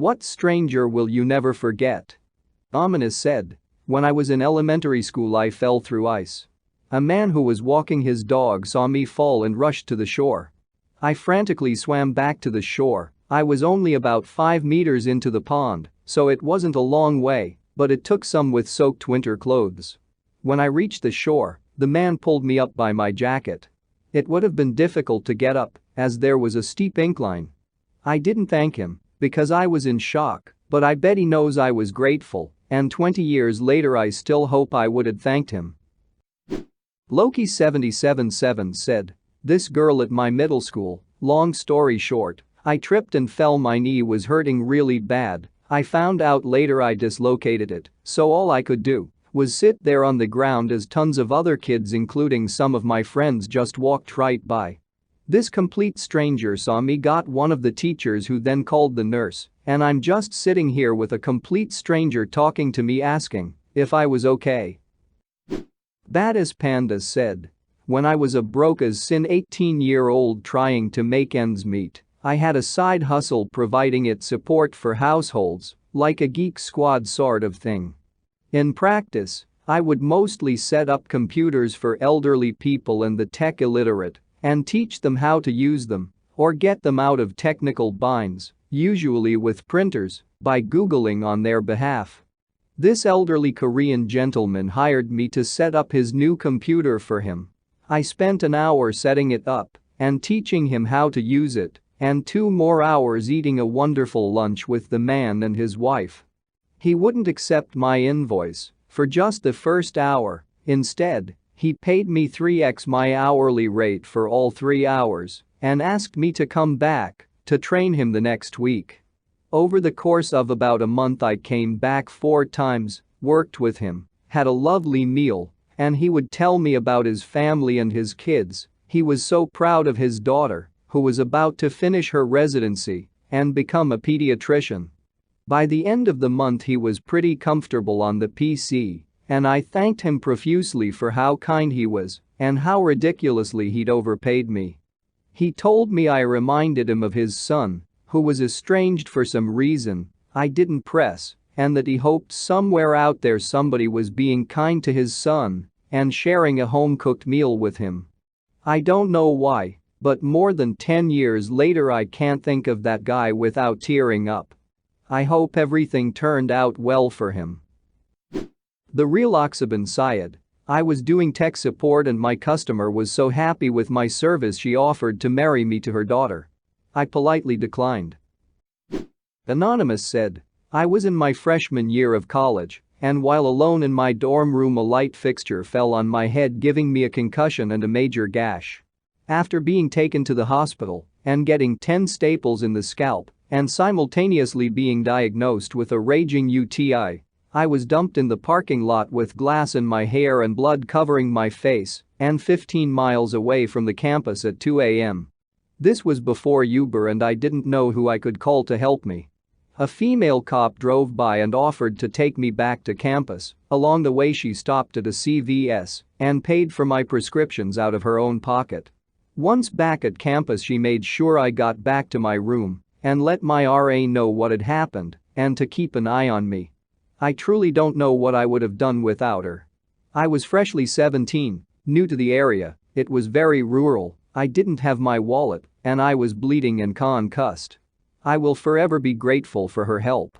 What stranger will you never forget? Ominous said. When I was in elementary school I fell through ice. A man who was walking his dog saw me fall and rushed to the shore. I frantically swam back to the shore. I was only about 5 meters into the pond, so it wasn't a long way, but it took some with soaked winter clothes. When I reached the shore, the man pulled me up by my jacket. It would have been difficult to get up, as there was a steep incline. I didn't thank him, because I was in shock, but I bet he knows I was grateful, and 20 years later I still hope I would have thanked him. Loki777 said, this girl at my middle school, long story short, I tripped and fell, my knee was hurting really bad. I found out later I dislocated it, so all I could do was sit there on the ground as tons of other kids including some of my friends just walked right by. This complete stranger saw me, got one of the teachers who then called the nurse, and I'm just sitting here with a complete stranger talking to me asking if I was okay. Bad as Pandas said, when I was a broke as sin 18-year-old trying to make ends meet, I had a side hustle providing it support for households, like a geek squad sort of thing. In practice, I would mostly set up computers for elderly people and the tech illiterate and teach them how to use them or get them out of technical binds, usually with printers, by Googling on their behalf. This elderly Korean gentleman hired me to set up his new computer for him. I spent an hour setting it up and teaching him how to use it, and 2 more hours eating a wonderful lunch with the man and his wife. He wouldn't accept my invoice for just the first hour. Instead, he paid me 3x my hourly rate for all 3 hours and asked me to come back to train him the next week. Over the course of about a month I came back 4 times, worked with him, had a lovely meal, and he would tell me about his family and his kids. He was so proud of his daughter, who was about to finish her residency and become a pediatrician. By the end of the month he was pretty comfortable on the PC, and I thanked him profusely for how kind he was and how ridiculously he'd overpaid me. He told me I reminded him of his son, who was estranged for some reason I didn't press, and that he hoped somewhere out there somebody was being kind to his son and sharing a home-cooked meal with him. I don't know why, but more than 10 years later I can't think of that guy without tearing up. I hope everything turned out well for him. The real Oxaban Syed. I was doing tech support and my customer was so happy with my service she offered to marry me to her daughter. I politely declined. Anonymous said, I was in my freshman year of college, and while alone in my dorm room a light fixture fell on my head giving me a concussion and a major gash. After being taken to the hospital and getting 10 staples in the scalp and simultaneously being diagnosed with a raging UTI, I was dumped in the parking lot with glass in my hair and blood covering my face and 15 miles away from the campus at 2 a.m. This was before Uber and I didn't know who I could call to help me. A female cop drove by and offered to take me back to campus. Along the way she stopped at a CVS and paid for my prescriptions out of her own pocket. Once back at campus she made sure I got back to my room and let my RA know what had happened and to keep an eye on me. I truly don't know what I would have done without her. I was freshly 17, new to the area, it was very rural, I didn't have my wallet, and I was bleeding and concussed. I will forever be grateful for her help.